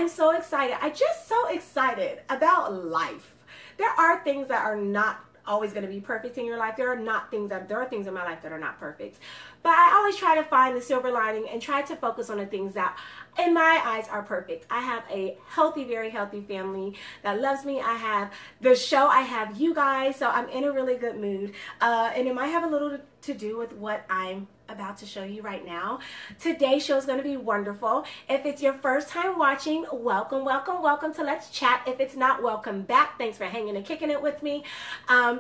I'm so excited. I'm just so excited about life. There are things that are not always going to be perfect in your life. There are things in my life that are not perfect. But I always try to find the silver lining and try to focus on the things that in my eyes are perfect. I have a healthy, very healthy family that loves me. I have the show. I have you guys. So I'm in a really good mood. And it might have a little to do with what I'm about to show you right now. Today's show is going to be wonderful. If it's your first time watching, welcome, welcome, welcome to Let's Chat. If it's not, welcome back. Thanks for hanging and kicking it with me.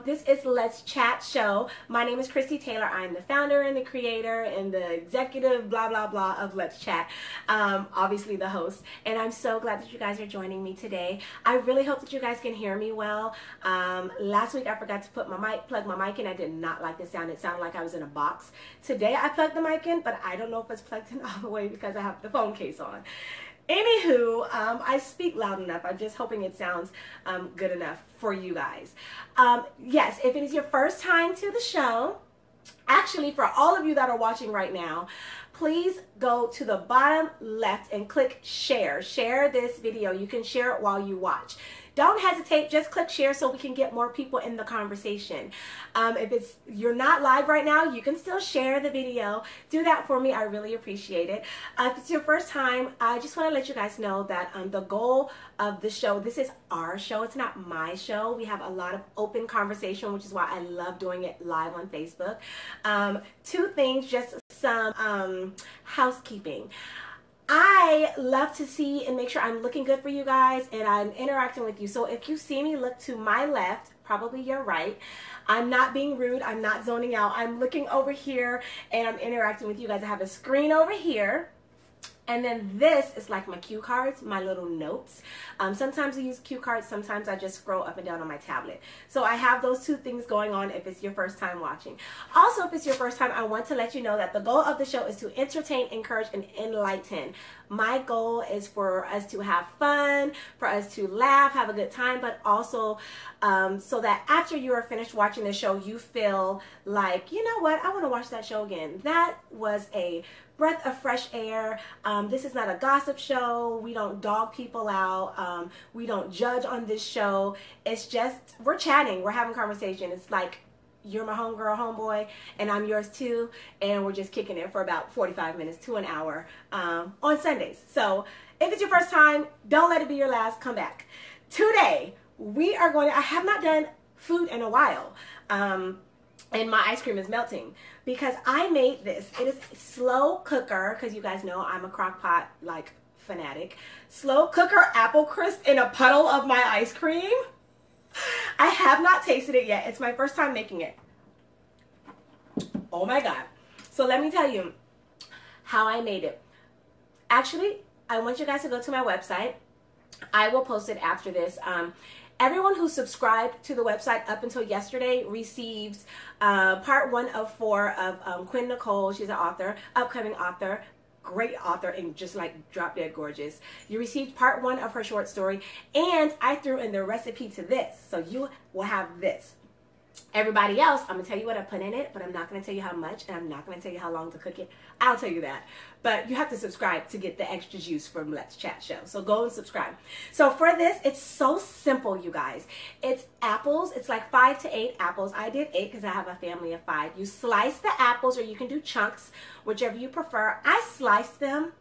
This is Let's Chat show. My name is Christy Taylor. I'm the founder and the creator and the executive blah blah blah of Let's Chat. Obviously the host, and I'm so glad that you guys are joining me today. I really hope that you guys can hear me well. Last week I forgot to plug my mic in. I did not like the sound. It sounded like I was in a box. Today I plugged the mic in, but I don't know if it's plugged in all the way because I have the phone case on. Anywho, I speak loud enough. I'm just hoping it sounds good enough for you guys. Yes, if it is your first time to the show, actually for all of you that are watching right now, please go to the bottom left and click share. Share this video. You can share it while you watch. Don't hesitate, just click share so we can get more people in the conversation. If you're not live right now, you can still share the video. Do that for me, I really appreciate it. If it's your first time, I just want to let you guys know that the goal of the show, this is our show, it's not my show. We have a lot of open conversation, which is why I love doing it live on Facebook. Two things, just some housekeeping. I love to see and make sure I'm looking good for you guys and I'm interacting with you. So if you see me look to my left, probably your right, I'm not being rude. I'm not zoning out. I'm looking over here and I'm interacting with you guys. I have a screen over here. And then this is like my cue cards, my little notes. Sometimes I use cue cards. Sometimes I just scroll up and down on my tablet. So I have those two things going on if it's your first time watching. Also, if it's your first time, I want to let you know that the goal of the show is to entertain, encourage, and enlighten. My goal is for us to have fun, for us to laugh, have a good time, but also so that after you are finished watching the show, you feel like, you know what, I want to watch that show again. That was a breath of fresh air. This is not a gossip show. We don't dog people out. We don't judge on this show. It's just, we're chatting. We're having conversation. It's like you're my homegirl, homeboy, and I'm yours too. And we're just kicking it for about 45 minutes to an hour on Sundays. So if it's your first time, don't let it be your last. Come back. Today, we are going to, I have not done food in a while. And my ice cream is melting because I made this. It is slow cooker, because you guys know I'm a crock pot like fanatic. Slow cooker apple crisp in a puddle of my ice cream. I have not tasted it yet. It's my first time making it. Oh my God. So let me tell you how I made it. Actually, I want you guys to go to my website. I will post it after this. Everyone who subscribed to the website up until yesterday receives part 1 of 4 of Quinn Nicole. She's an author, upcoming author, great author, and just like drop dead gorgeous. You received part 1 of her short story, and I threw in the recipe to this. So you will have this. Everybody else, I'm going to tell you what I put in it, but I'm not going to tell you how much, and I'm not going to tell you how long to cook it. I'll tell you that. But you have to subscribe to get the extra juice from Let's Chat Show. So go and subscribe. So for this, it's so simple, you guys. It's apples. It's like 5 to 8 apples. I did 8 because I have a family of 5. You slice the apples, or you can do chunks, whichever you prefer. I sliced them.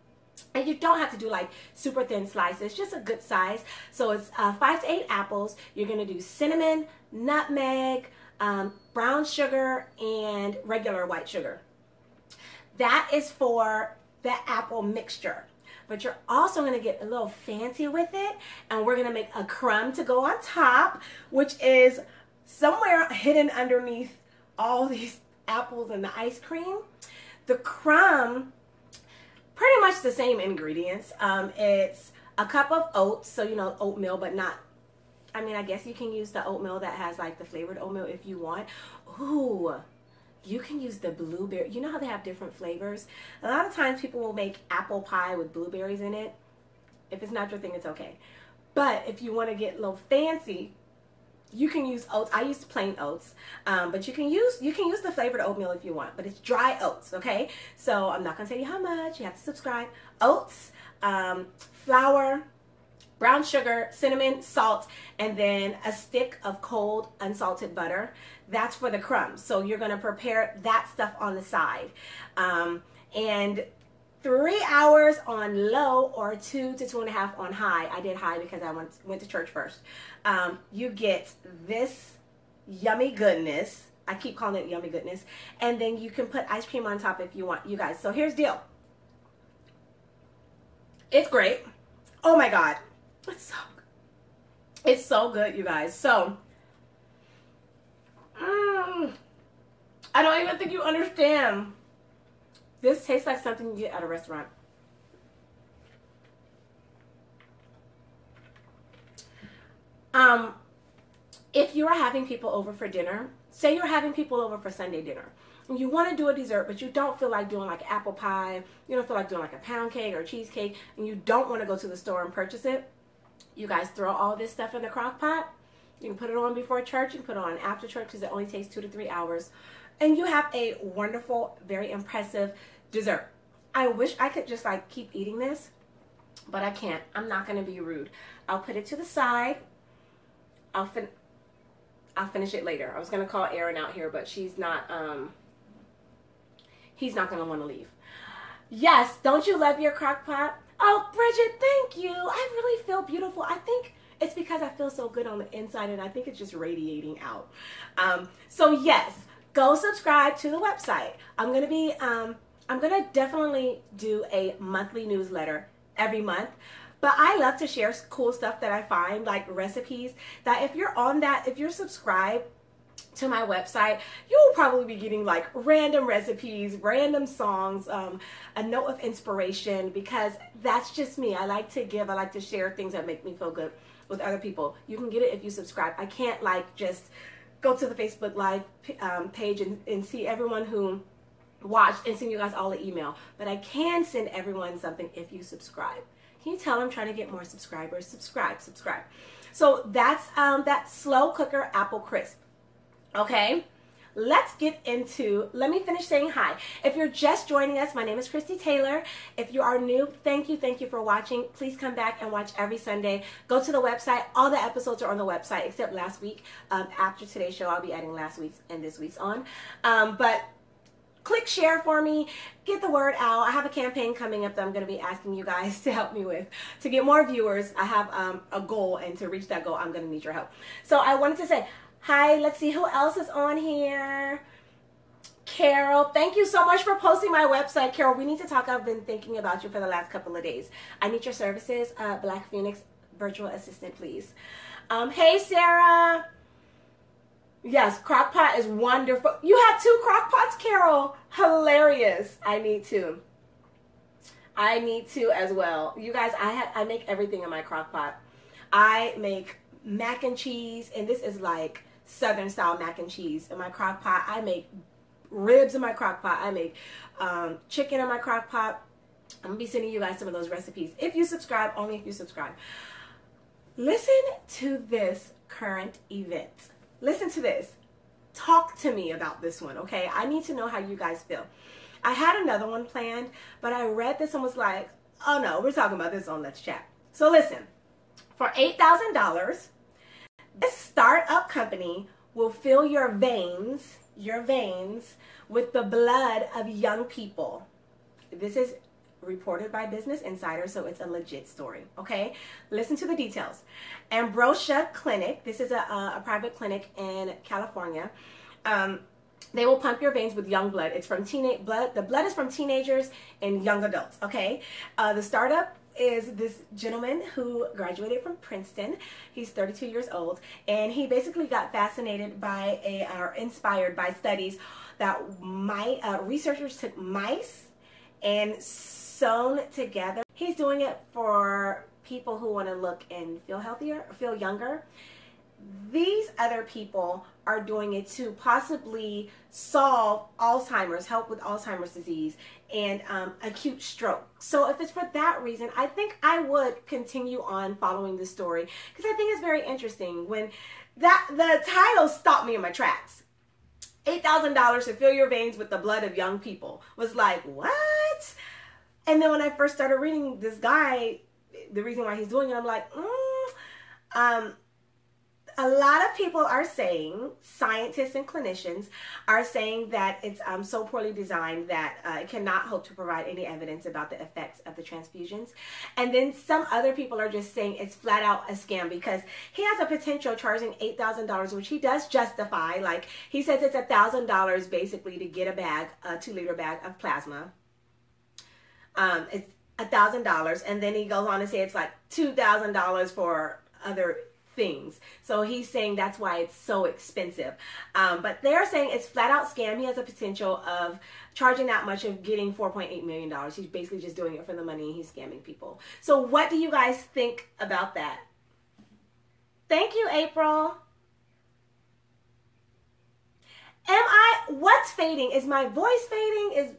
And you don't have to do like super thin slices, just a good size. So it's 5 to 8 apples. You're going to do cinnamon, nutmeg, brown sugar, and regular white sugar. That is for the apple mixture. But you're also going to get a little fancy with it, and we're going to make a crumb to go on top, which is somewhere hidden underneath all these apples and the ice cream. The crumb, pretty much the same ingredients. It's a cup of oats, so you know, oatmeal, but not, I mean, I guess you can use the oatmeal that has like the flavored oatmeal if you want. Ooh, you can use the blueberry. You know how they have different flavors? A lot of times people will make apple pie with blueberries in it. If it's not your thing, it's okay. But if you want to get a little fancy, you can use oats. I used plain oats, but you can use the flavored oatmeal if you want, but it's dry oats, okay? So I'm not gonna tell you how much. You have to subscribe. Oats, flour, brown sugar, cinnamon, salt, and then a stick of cold unsalted butter. That's for the crumbs. So you're going to prepare that stuff on the side. And 3 hours on low or 2 to 2.5 on high. I did high because I went to church first. You get this yummy goodness. I keep calling it yummy goodness. And then you can put ice cream on top if you want, you guys. So here's the deal. It's great. Oh my God. It's so good, you guys. So, I don't even think you understand. This tastes like something you get at a restaurant. If you are having people over for dinner, say you're having people over for Sunday dinner, and you want to do a dessert, but you don't feel like doing like apple pie, you don't feel like doing like a pound cake or cheesecake, and you don't want to go to the store and purchase it, you guys throw all this stuff in the crock pot. You can put it on before church, you can put it on after church because it only takes 2 to 3 hours. And you have a wonderful, very impressive dessert. I wish I could just like keep eating this, but I can't. I'm not going to be rude. I'll put it to the side. I'll finish it later. I was going to call Aaron out here, but she's not, he's not going to want to leave. Yes, don't you love your crock pot? Oh, Bridget, thank you. I really feel beautiful. I think it's because I feel so good on the inside, and I think it's just radiating out. So yes, go subscribe to the website. I'm gonna definitely do a monthly newsletter every month. But I love to share cool stuff that I find, like recipes, that if you're on that, if you're subscribed to my website, you'll probably be getting like random recipes, random songs, a note of inspiration, because that's just me. I like to give, I like to share things that make me feel good with other people. You can get it if you subscribe. I can't like just go to the Facebook Live page and see everyone who watched and send you guys all an email, but I can send everyone something if you subscribe. Can you tell I'm trying to get more subscribers? Subscribe. So that's that slow cooker apple crisp. Okay, let's get into, let me finish saying hi. If you're just joining us, my name is Christy Taylor. If you are new, thank you for watching. Please come back and watch every Sunday. Go to the website. All the episodes are on the website except last week. After today's show, I'll be adding last week's and this week's on. But click share for me, get the word out. I have a campaign coming up that I'm going to be asking you guys to help me with to get more viewers. I have a goal, and to reach that goal, I'm going to need your help. So I wanted to say hi. Let's see who else is on here. Carol, thank you so much for posting my website. Carol, we need to talk. I've been thinking about you for the last couple of days. I need your services. Black Phoenix virtual assistant, please. Hey, Sarah. Yes, crock pot is wonderful. You have 2 crock pots, Carol. Hilarious. I need to as well. You guys, I make everything in my crock pot. I make mac and cheese, and this is like Southern style mac and cheese in my crock pot. I make ribs in my crock pot. I make chicken in my crock pot. I'm gonna be sending you guys some of those recipes if you subscribe, only if you subscribe. Listen to this current event. Listen to this. Talk to me about this one, okay? I need to know how you guys feel. I had another one planned, but I read this and was like, oh no, we're talking about this on Let's Chat. So listen, for $8,000, this startup company will fill your veins with the blood of young people. This is reported by Business Insider, so it's a legit story, okay? Listen to the details. Ambrosia Clinic, this is a private clinic in California. They will pump your veins with young blood. It's from teenage blood. The blood is from teenagers and young adults, okay? The startup is this gentleman who graduated from Princeton. He's 32 years old, and he basically got fascinated by or inspired by studies that researchers took mice and sewn together. He's doing it for people who want to look and feel healthier, feel younger. These other people are doing it to possibly solve Alzheimer's, help with Alzheimer's disease and acute stroke. So if it's for that reason, I think I would continue on following this story, because I think it's very interesting. When the title stopped me in my tracks. $8,000 to fill your veins with the blood of young people was like, what? And then when I first started reading, this guy the reason why he's doing it. I'm like, a lot of people are saying, scientists and clinicians are saying that it's so poorly designed that it cannot hope to provide any evidence about the effects of the transfusions. And then some other people are just saying it's flat out a scam because he has a potential charging $8,000, which he does justify. Like he says it's $1,000 basically to get a bag, a 2-liter bag of plasma. It's $1,000, and then he goes on to say it's like $2,000 for other things. So he's saying that's why it's so expensive. But they're saying it's flat out scam. He has a potential of charging that much of getting $4.8 million. He's basically just doing it for the money and he's scamming people. So what do you guys think about that? Thank you, April. What's fading? Is my voice fading? Is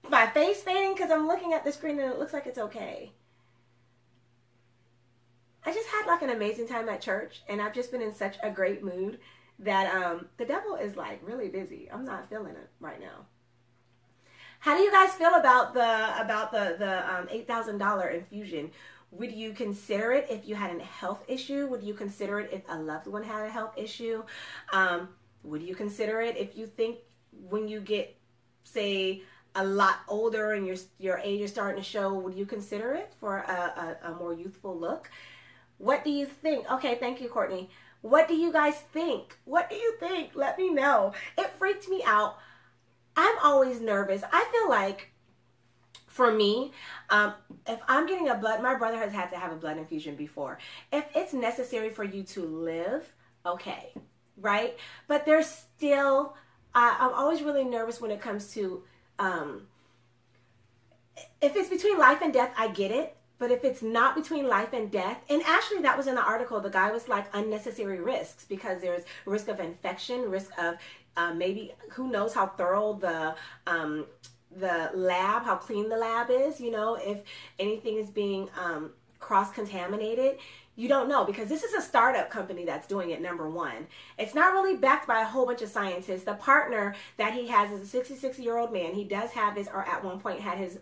my face fading? Because I'm looking at the screen and it looks like it's okay. I just had like an amazing time at church, and I've just been in such a great mood that the devil is like really busy. I'm not feeling it right now. How do you guys feel about the $8,000 infusion? Would you consider it if you had a health issue? Would you consider it if a loved one had a health issue? Would you consider it if you think when you get, say, a lot older and your age is starting to show, would you consider it for a more youthful look? What do you think? Okay, thank you, Courtney. What do you guys think? What do you think? Let me know. It freaked me out. I'm always nervous. I feel like, for me, if I'm getting my brother has had to have a blood infusion before. If it's necessary for you to live, okay, right? But there's still, I'm always really nervous when it comes to, if it's between life and death, I get it. But if it's not between life and death, and actually that was in the article, the guy was like unnecessary risks because there's risk of infection, risk of maybe, who knows how thorough the lab, how clean the lab is, you know, if anything is being cross-contaminated. You don't know because this is a startup company that's doing it, number one. It's not really backed by a whole bunch of scientists. The partner that he has is a 66-year-old man. He does have his, or at one point had his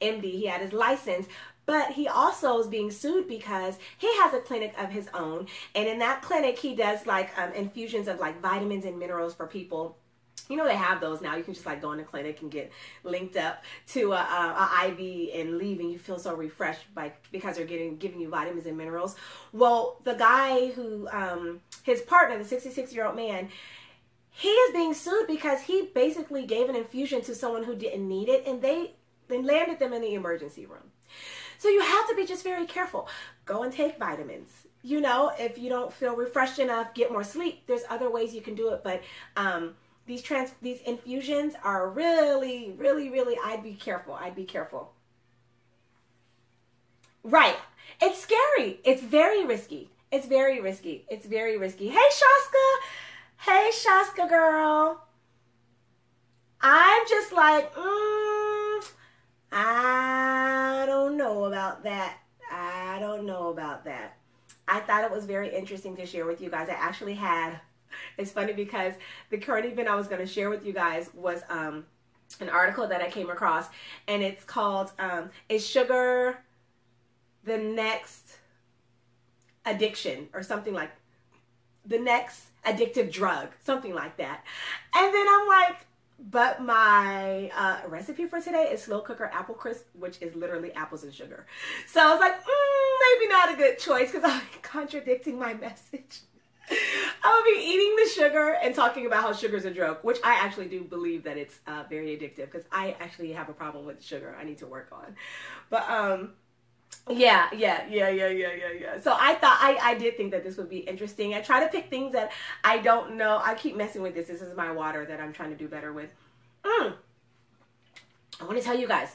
MD, he had his license. But he also is being sued because he has a clinic of his own. And in that clinic, he does like infusions of like vitamins and minerals for people. You know, they have those now. You can just like go in the clinic and get linked up to a IV and leave, and you feel so refreshed because they're giving you vitamins and minerals. Well, the guy who, his partner, the 66-year-old man, he is being sued because he basically gave an infusion to someone who didn't need it, and they landed them in the emergency room. So you have to be just very careful. Go and take vitamins. You know, if you don't feel refreshed enough, get more sleep. There's other ways you can do it, but these infusions are really, really, really, I'd be careful. I'd be careful. Right. It's scary. It's very risky. It's very risky. It's very risky. Hey, Shaska. Hey, Shaska girl. I'm just like, I don't know about that. I don't know about that. I thought it was very interesting to share with you guys. I actually had, it's funny because the current event I was going to share with you guys was an article that I came across, and it's called, Is Sugar the Next Addiction? Or something like, the next addictive drug, something like that. And then I'm like, but my recipe for today is slow cooker apple crisp, which is literally apples and sugar. So I was like, maybe not a good choice because I'm contradicting my message. I'll be eating the sugar and talking about how sugar's a drug, which I actually do believe that it's very addictive because I actually have a problem with sugar I need to work on. But yeah. So I thought, I did think that this would be interesting. I try to pick things that I don't know. I keep messing with this. This is my water that I'm trying to do better with. I want to tell you guys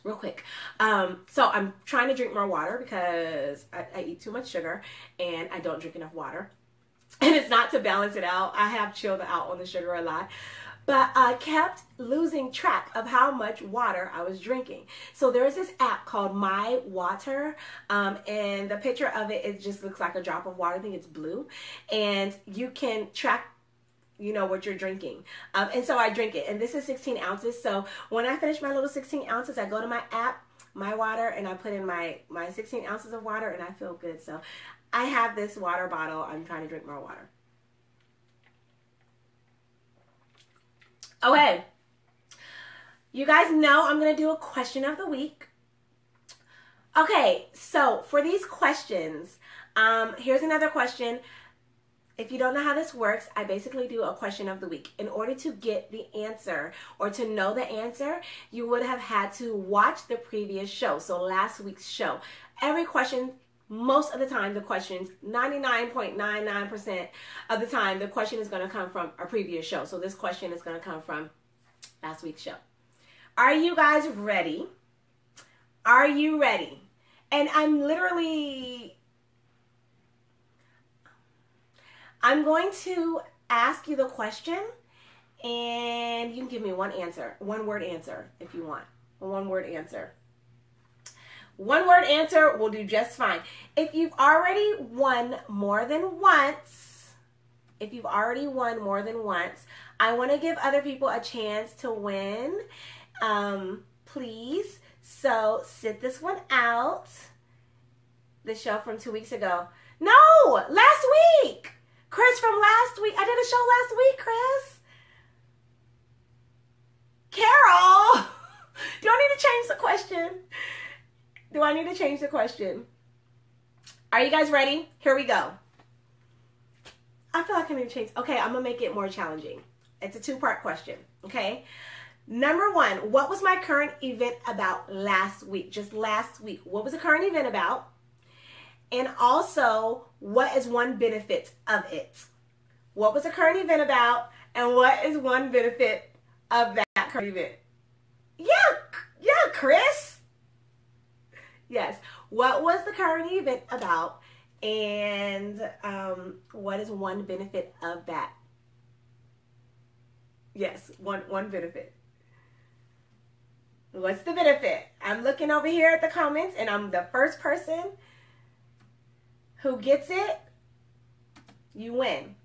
real quick. So I'm trying to drink more water because I eat too much sugar and I don't drink enough water. And it's not to balance it out. I have chilled out on the sugar a lot. But I kept losing track of how much water I was drinking. So there's this app called My Water, and the picture of it, it just looks like a drop of water. I think it's blue. And you can track, you know, what you're drinking. And so I drink it. And this is 16 ounces. So when I finish my little 16 ounces, I go to my app, my water and I put in my 16 ounces of water and I feel good. So I have this water bottle. I'm trying to drink more water. Okay. You guys know I'm going to do a question of the week. Okay, so for these questions, here's another question. If you don't know how this works, I basically do a question of the week. In order to get the answer or to know the answer, you would have had to watch the previous show. So last week's show. Every question, most of the time, the questions, 99.99% of the time, the question is going to come from a previous show. So this question is going to come from last week's show. Are you guys ready? Are you ready? And I'm going to ask you the question and you can give me one answer, one word answer if you want, a one word answer. One word answer will do just fine. If you've already won more than once, I want to give other people a chance to win. Please. So sit this one out. The show from 2 weeks ago. No, last week. Chris from last week. I did a show last week, Chris. Carol. Do I need to change the question? Do I need to change the question? Are you guys ready? Here we go. I feel like I need to change. Okay, I'm going to make it more challenging. It's a two-part question, okay? Number one, what was my current event about last week? Just last week. What was the current event about? And also, what is one benefit of it? What was the current event about? And what is one benefit of that current event? Yeah, Chris. Yes. What was the current event about? And what is one benefit of that? Yes, one benefit. What's the benefit? I'm looking over here at the comments and I'm the first person who gets it. You win.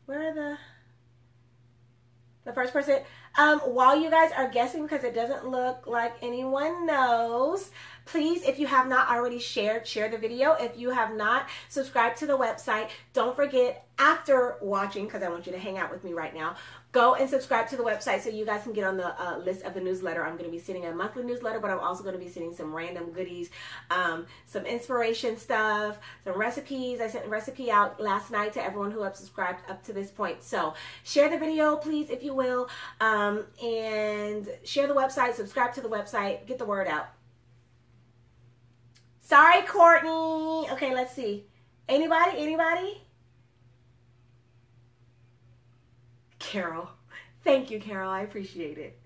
Where are the first person? While you guys are guessing, because it doesn't look like anyone knows, please, if you have not already share the video. If you have not subscribed to the website, don't forget after watching, because I want you to hang out with me right now, go and subscribe to the website so you guys can get on the list of the newsletter. I'm going to be sending a monthly newsletter, but I'm also going to be sending some random goodies, some inspiration stuff, some recipes. I sent a recipe out last night to everyone who have subscribed up to this point. So share the video, please, if you will, and share the website, subscribe to the website, get the word out. Sorry, Courtney. Okay, let's see. Anybody? Carol. Thank you, Carol. I appreciate it.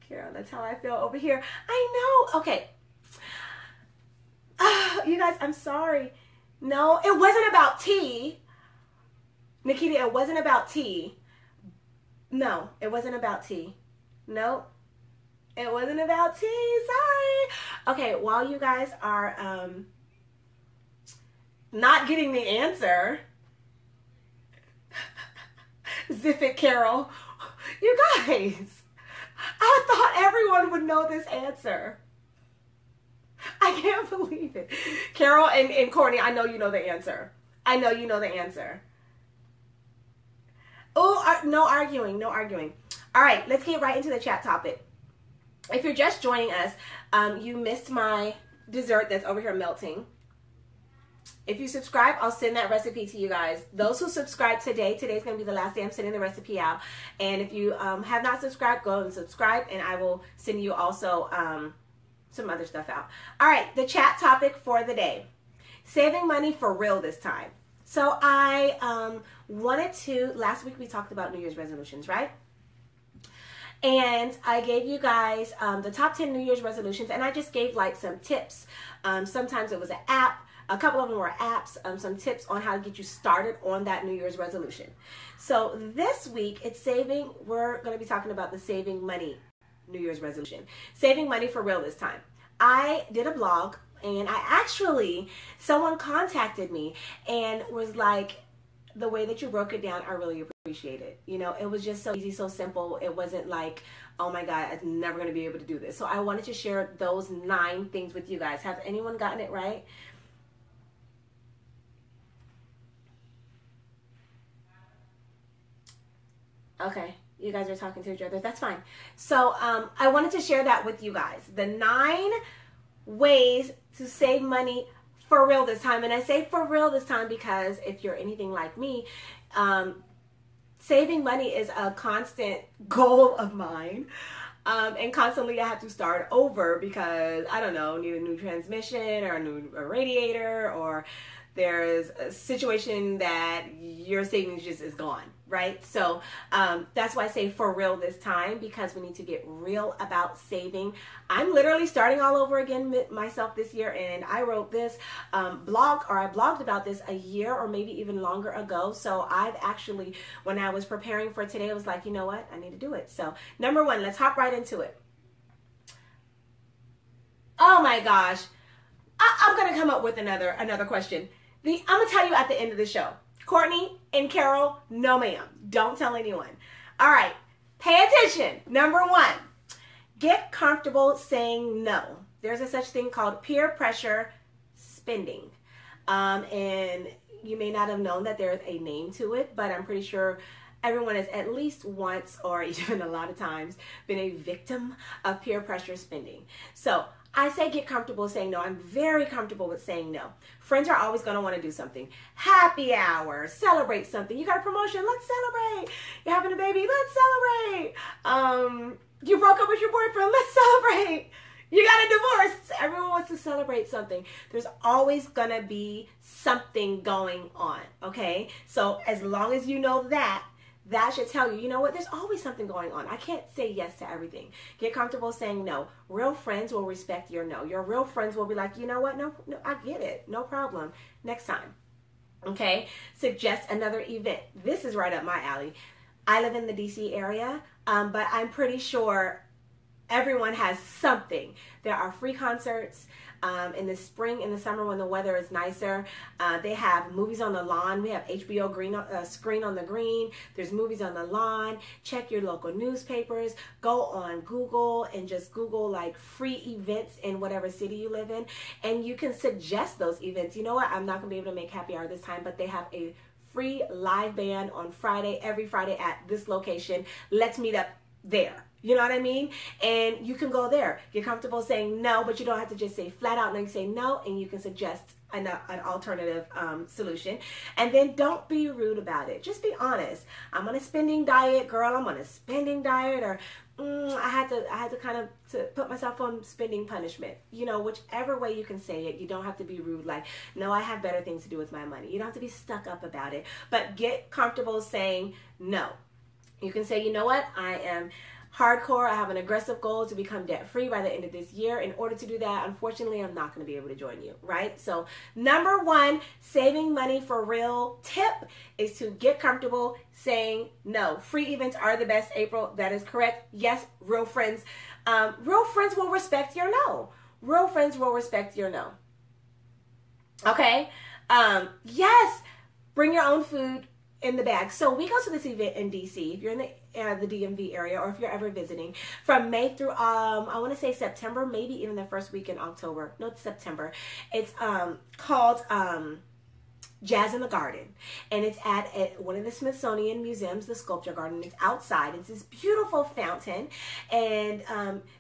Carol, that's how I feel over here. I know. Okay. You guys, I'm sorry. No, it wasn't about tea. Nikita, it wasn't about tea. No, it wasn't about tea. No, it wasn't about tea. Sorry. Okay, while you guys are not getting the answer, Zip it, Carol. You guys, I thought everyone would know this answer. I can't believe it. Carol and Courtney, I know you know the answer. I know you know the answer. Oh, no arguing, no arguing. All right, let's get right into the chat topic. If you're just joining us, you missed my dessert that's over here melting. If you subscribe, I'll send that recipe to you guys. Those who subscribe today's going to be the last day I'm sending the recipe out. And if you have not subscribed, go and subscribe, and I will send you also some other stuff out. All right, the chat topic for the day. Saving money for real this time. So I wanted to, last week we talked about New Year's resolutions, right? And I gave you guys the top 10 New Year's resolutions, and I just gave like some tips. Sometimes it was an app. A couple of them were apps, some tips on how to get you started on that New Year's resolution. So this week, we're going to be talking about the saving money New Year's resolution. Saving money for real this time. I did a blog, and someone contacted me and was like, the way that you broke it down, I really appreciate it. You know, it was just so easy, so simple. It wasn't like, oh my God, I'm never going to be able to do this. So I wanted to share those 9 things with you guys. Has anyone gotten it right? Okay, you guys are talking to each other. That's fine. So I wanted to share that with you guys. The 9 ways to save money for real this time. And I say for real this time because if you're anything like me, saving money is a constant goal of mine. And constantly I have to start over because, I don't know, need a new transmission or a new radiator, or there's a situation that your savings just is gone, right? So that's why I say for real this time, because we need to get real about saving. I'm literally starting all over again myself this year, and I wrote this blog, or I blogged about this a year or maybe even longer ago. So I've actually, when I was preparing for today, I was like, you know what, I need to do it. So number 1, let's hop right into it. Oh my gosh, I'm gonna come up with another question. I'm going to tell you at the end of the show. Courtney and Carol, no ma'am. Don't tell anyone. All right. Pay attention. Number 1, get comfortable saying no. There's a such thing called peer pressure spending. And you may not have known that there's a name to it, but I'm pretty sure everyone has at least once, or even a lot of times, been a victim of peer pressure spending. So I say get comfortable saying no. I'm very comfortable with saying no. Friends are always going to want to do something. Happy hour, celebrate something. You got a promotion, let's celebrate. You're having a baby, let's celebrate. You broke up with your boyfriend, let's celebrate. You got a divorce, everyone wants to celebrate something. There's always going to be something going on, okay? So as long as you know that, that should tell you, you know what, there's always something going on. I can't say yes to everything. Get comfortable saying no. Real friends will respect your no. Your real friends will be like, you know what, no, I get it. No problem. Next time. Okay? Suggest another event. This is right up my alley. I live in the DC area, but I'm pretty sure everyone has something. There are free concerts. In the spring, in the summer when the weather is nicer, they have movies on the lawn. We have HBO screen on the green. There's movies on the lawn. Check your local newspapers. Go on Google and just Google like free events in whatever city you live in. And you can suggest those events. You know what? I'm not going to be able to make happy hour this time, but they have a free live band on Friday, every Friday at this location. Let's meet up there. You know what I mean? And you can go there. Get comfortable saying no, but you don't have to just say flat out no. You say no, and you can suggest an alternative solution. And then don't be rude about it. Just be honest. I'm on a spending diet, girl. I'm on a spending diet, or I had to kind of to put myself on spending punishment. You know, whichever way you can say it. You don't have to be rude. Like, no, I have better things to do with my money. You don't have to be stuck up about it. But get comfortable saying no. You can say, you know what, I am hardcore. I have an aggressive goal to become debt free by the end of this year. In order to do that, unfortunately, I'm not going to be able to join you, right? So number 1, saving money for real tip is to get comfortable saying no. Free events are the best, April. That is correct. Yes, real friends. Real friends will respect your no. Real friends will respect your no. Okay? Yes, bring your own food in the bag. So we go to this event in DC. If you're in the DMV area, or if you're ever visiting, from May through I want to say September, maybe even the first week in October. No, it's September. It's called Jazz in the Garden, and it's at one of the Smithsonian museums, the Sculpture Garden. It's outside. It's this beautiful fountain, and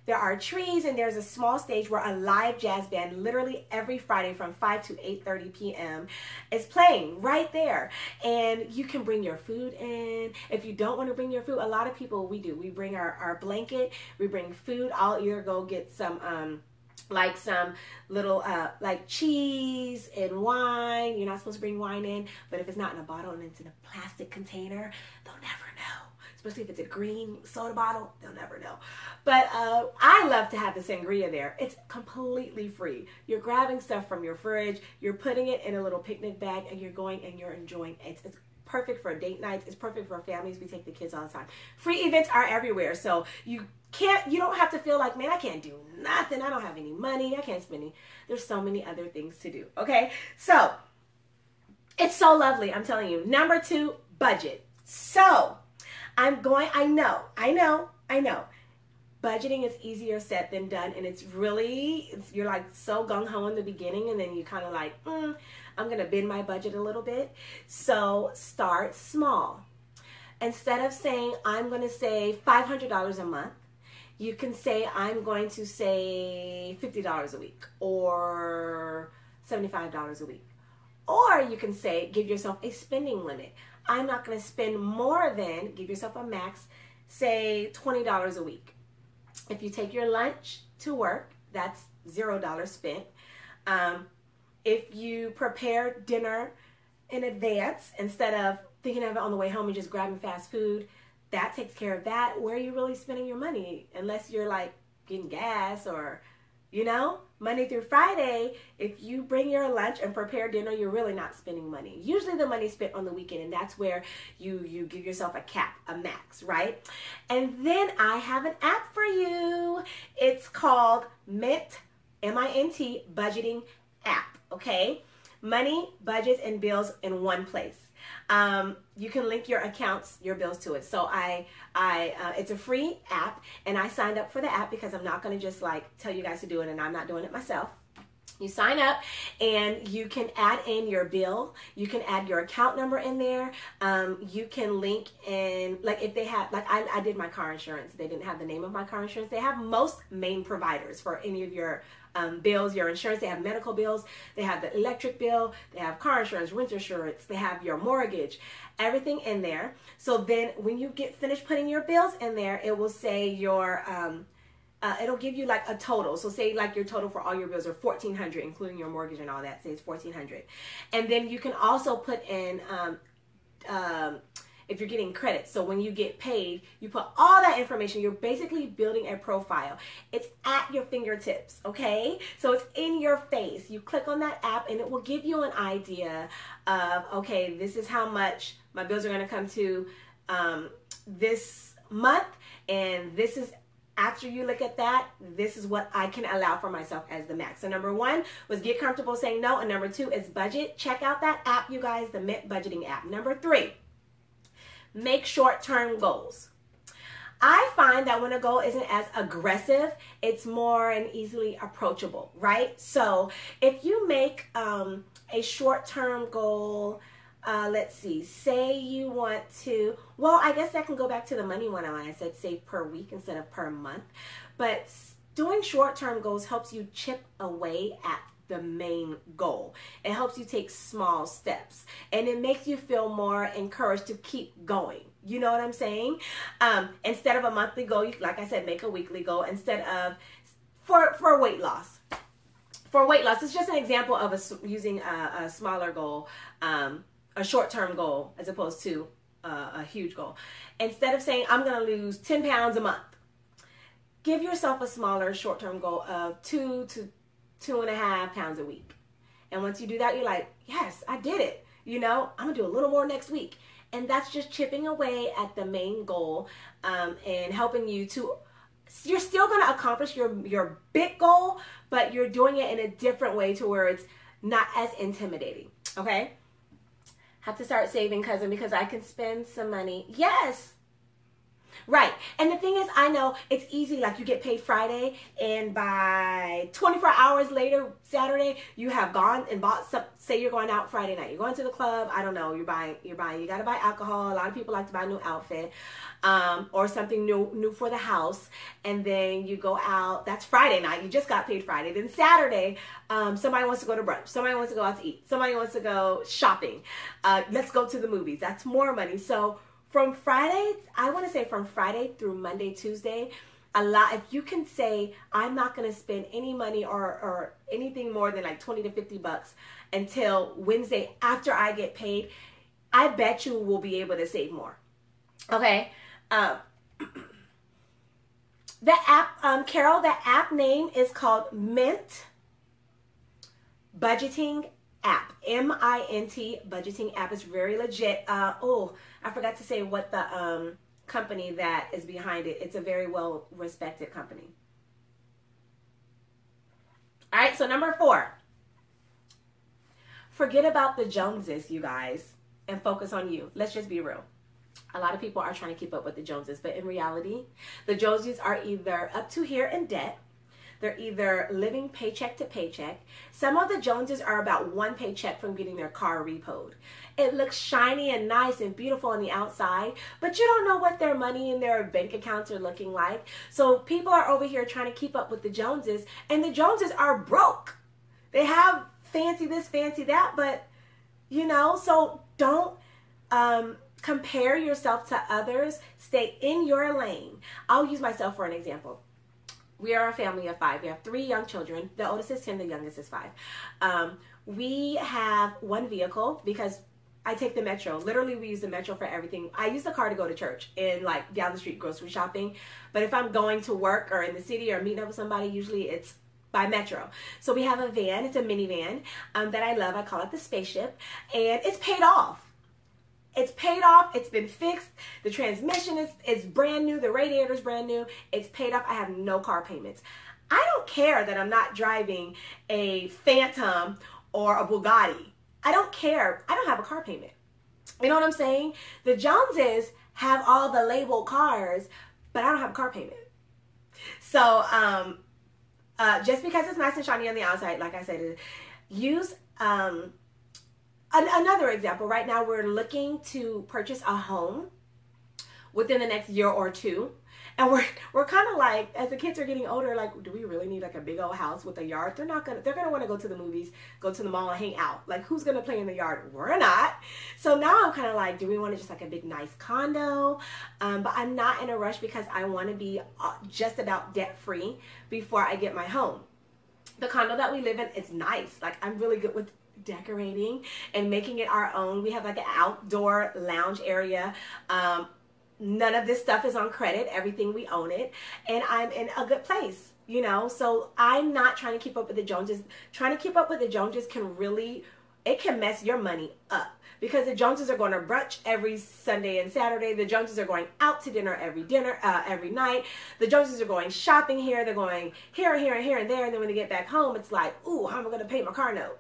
there are trees, and there's a small stage where a live jazz band, literally every Friday from 5 to 8:30 p.m. is playing right there. And you can bring your food in. If you don't want to bring your food, a lot of people, we bring our blanket, we bring food. I'll either go get some like some little like cheese and wine. You're not supposed to bring wine in, but if it's not in a bottle and it's in a plastic container, they'll never know. Especially if it's a green soda bottle, they'll never know. But I love to have the sangria there. It's completely free. You're grabbing stuff from your fridge, you're putting it in a little picnic bag, and you're going and you're enjoying it. It's perfect for date nights. It's perfect for families. We take the kids all the time. Free events are everywhere, so you don't have to feel like, man, I can't do nothing. I don't have any money. I can't spend any. There's so many other things to do. Okay, so It's so lovely, I'm telling you. Number 2, budget. So I know. Budgeting is easier said than done, and you're like so gung-ho in the beginning, and then you kind of like, I'm going to bend my budget a little bit. So start small. Instead of saying, I'm going to save $500 a month, you can say, I'm going to save $50 a week or $75 a week. Or you can say, give yourself a spending limit. I'm not going to spend more than, give yourself a max, say $20 a week. If you take your lunch to work, that's $0 spent. If you prepare dinner in advance, instead of thinking of it on the way home and just grabbing fast food, that takes care of that. Where are you really spending your money? Unless you're like getting gas or, Monday through Friday, if you bring your lunch and prepare dinner, you're really not spending money. Usually the money's spent on the weekend, and that's where you give yourself a cap, a max, right? And then I have an app for you. It's called Mint, M-I-N-T, Budgeting App, okay? Money, budgets, and bills in one place. You can link your accounts, your bills to it. So it's a free app, and I signed up for the app because I'm not going to just like tell you guys to do it, and I'm not doing it myself. You sign up and you can add in your bill. You can add your account number in there. You can link in, like if they have, like I did my car insurance. They didn't have the name of my car insurance. They have most main providers for any of your bills, your insurance. They have medical bills. They have the electric bill. They have car insurance, rent insurance. They have your mortgage, everything in there. So then when you get finished putting your bills in there, it will say your, it'll give you like a total. So say like your total for all your bills are $1,400, including your mortgage and all that. Say it's $1,400. And then you can also put in, if you're getting credit. So when you get paid, you put all that information. You're basically building a profile. It's at your fingertips, okay? So it's in your face. You click on that app and it will give you an idea of, okay, this is how much my bills are going to come to this month, and this is, after you look at that, this is what I can allow for myself as the max. So number 1 was get comfortable saying no, and number 2 is budget. Check out that app, you guys, the Mint Budgeting app. Number 3, make short-term goals. I find that when a goal isn't as aggressive, it's more and easily approachable, right? So if you make a short-term goal, let's see, say you want to, well, I guess that can go back to the money one I said save per week instead of per month. But doing short-term goals helps you chip away at the main goal. It helps you take small steps, and it makes you feel more encouraged to keep going. You know what I'm saying? Instead of a monthly goal, you, like I said, make a weekly goal. Instead of for weight loss. For weight loss, it's just an example of using a smaller goal, a short-term goal, as opposed to a huge goal. Instead of saying, I'm going to lose 10 pounds a month, give yourself a smaller short-term goal of 2 to 2.5 pounds a week. And once you do that, you're like, yes, I did it. I'm going to do a little more next week. And that's just chipping away at the main goal and helping you to, you're still going to accomplish your big goal, but you're doing it in a different way to where it's not as intimidating. Okay? Have to start saving, cousin, because I can spend some money. Yes. Right. And the thing is, I know it's easy. Like you get paid Friday, and by 24 hours later, Saturday, you have gone and bought some. Say you're going out Friday night. You're going to the club. I don't know. You're buying. You got to buy alcohol. A lot of people like to buy a new outfit, or something new for the house. And then you go out. That's Friday night. You just got paid Friday. Then Saturday, somebody wants to go to brunch. Somebody wants to go out to eat. Somebody wants to go shopping. Let's go to the movies. That's more money. So from Friday, I want to say from Friday through Monday, Tuesday, if you can say, I'm not going to spend any money or anything more than like 20 to 50 bucks until Wednesday after I get paid, I bet you will be able to save more. Okay. The app, Carol, the app name is called Mint Budgeting App. M-I-N-T, Budgeting App. Is very legit. I forgot to say what the company that is behind it. It's a very well respected company. All right, so number 4. Forget about the Joneses, you guys, and focus on you. Let's just be real. A lot of people are trying to keep up with the Joneses, but in reality, the Joneses are either up to here in debt. They're either living paycheck to paycheck. Some of the Joneses are about one paycheck from getting their car repoed. It looks shiny and nice and beautiful on the outside, but you don't know what their money and their bank accounts are looking like. So people are over here trying to keep up with the Joneses, and the Joneses are broke. They have fancy this, fancy that, but you know, so don't compare yourself to others. Stay in your lane. I'll use myself for an example. We are a family of 5. We have 3 young children. The oldest is 10, the youngest is 5. We have one vehicle because I take the metro. Literally, we use the metro for everything. I use the car to go to church and like down the street grocery shopping. But if I'm going to work or in the city or meeting up with somebody, usually it's by metro. So we have a van. It's a minivan that I love. I call it the spaceship. And it's paid off. It's paid off. It's been fixed. The transmission is brand new. The radiator is brand new. It's paid off. I have no car payments. I don't care that I'm not driving a Phantom or a Bugatti. I don't care. I don't have a car payment. You know what I'm saying? The Joneses have all the labeled cars, but I don't have a car payment. So just because it's nice and shiny on the outside, like I said, use another example. Right now we're looking to purchase a home within the next year or 2. And we're kind of like, as the kids are getting older, like, do we really need like a big old house with a yard? They're going to want to go to the movies, go to the mall and hang out. Like, who's going to play in the yard? We're not. So now I'm kind of like, do we want to just like a big, nice condo? But I'm not in a rush because I want to be just about debt free before I get my home. The condo that we live in is nice. Like, I'm really good with decorating and making it our own. We have like an outdoor lounge area. None of this stuff is on credit. Everything, we own it. And I'm in a good place, you know? So I'm not trying to keep up with the Joneses. Trying to keep up with the Joneses can really, it can mess your money up. Because the Joneses are going to brunch every Sunday and Saturday. The Joneses are going out to dinner every night. The Joneses are going shopping here. They're going here, here, and here, and there. And then when they get back home, it's like, ooh, how am I going to pay my car note?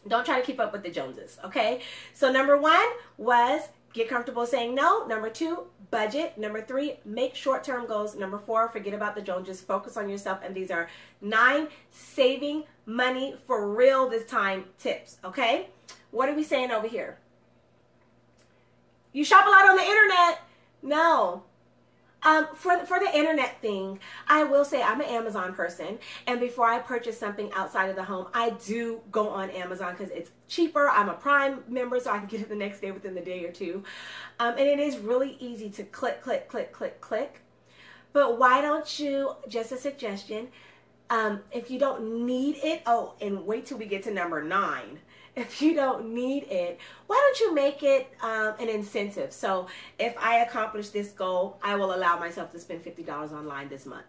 Don't try to keep up with the Joneses, okay? So number 1 was get comfortable saying no. Number 2, budget. Number 3, make short-term goals. Number 4, forget about the Joneses. Focus on yourself. And these are 9 saving money for real this time tips, okay? What are we saying over here? You shop a lot on the internet. No. For the internet thing, I will say I'm an Amazon person, and before I purchase something outside of the home, I do go on Amazon because it's cheaper. I'm a Prime member, so I can get it the next day within the day or 2. And it is really easy to click, click, click, click, click. But why don't you, just a suggestion, if you don't need it, oh, and wait till we get to number 9. If you don't need it, why don't you make it an incentive? So if I accomplish this goal, I will allow myself to spend $50 online this month.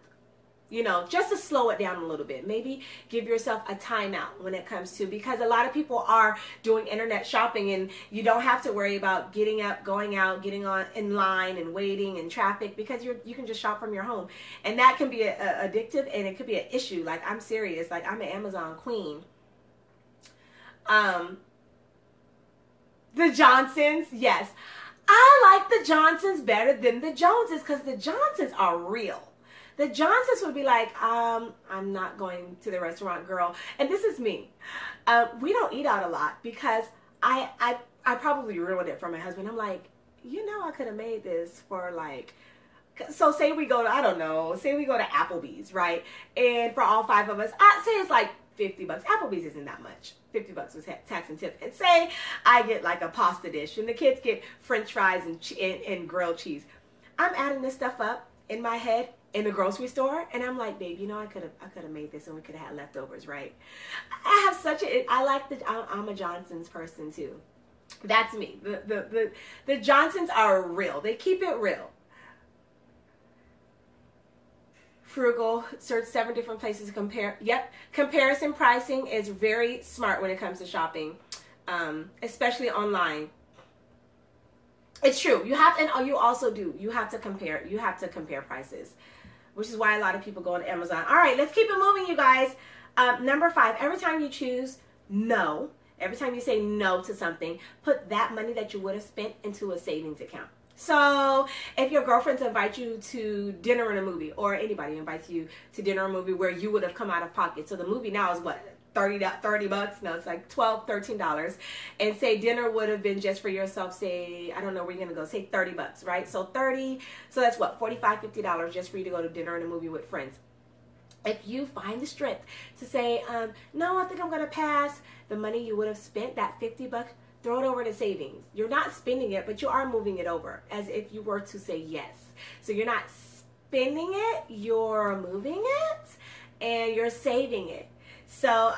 You know, just to slow it down a little bit. Maybe give yourself a timeout when it comes to, because a lot of people are doing internet shopping and you don't have to worry about getting up, going out, getting on in line and waiting in traffic, because you can just shop from your home. And that can be addictive, and it could be an issue. Like, I'm serious. Like, I'm an Amazon queen. The Johnsons, yes. I like the Johnsons better than the Joneses because the Johnsons are real. The Johnsons would be like, I'm not going to the restaurant, girl. And this is me. We don't eat out a lot because I probably ruined it for my husband. I'm like, you know, I could have made this for like, so say we go to, I don't know, say we go to Applebee's, right? And for all 5 of us, I'd say it's like $50. Applebee's isn't that much. $50 with tax and tip. And say I get like a pasta dish and the kids get French fries and grilled cheese. I'm adding this stuff up in my head in the grocery store, and I'm like, babe, you know, I could have made this and we could have had leftovers, right? I have such a, I like I'm a Johnson's person too. That's me. The Johnsons are real. They keep it real. Frugal, search 7 different places to compare. Yep, comparison pricing is very smart when it comes to shopping, especially online. It's true. You have, and you also do. You have to compare. You have to compare prices, which is why a lot of people go on Amazon. All right, let's keep it moving, you guys. Number 5. Every time you choose no Every time you say no to something, put that money that you would have spent into a savings account. So if your girlfriends invite you to dinner and a movie, or anybody invites you to dinner or a movie where you would have come out of pocket. So the movie now is what? 30 bucks? No, it's like $12, $13. And say dinner would have been just for yourself, say, I don't know where you're going to go, say 30 bucks, right? So 30, so that's what, $45, $50 just for you to go to dinner and a movie with friends. If you find the strength to say, no, I think I'm going to pass, the money you would have spent, that 50 bucks, throw it over to savings. You're not spending it, but you are moving it over as if you were to say yes. So you're not spending it, you're moving it, and you're saving it. So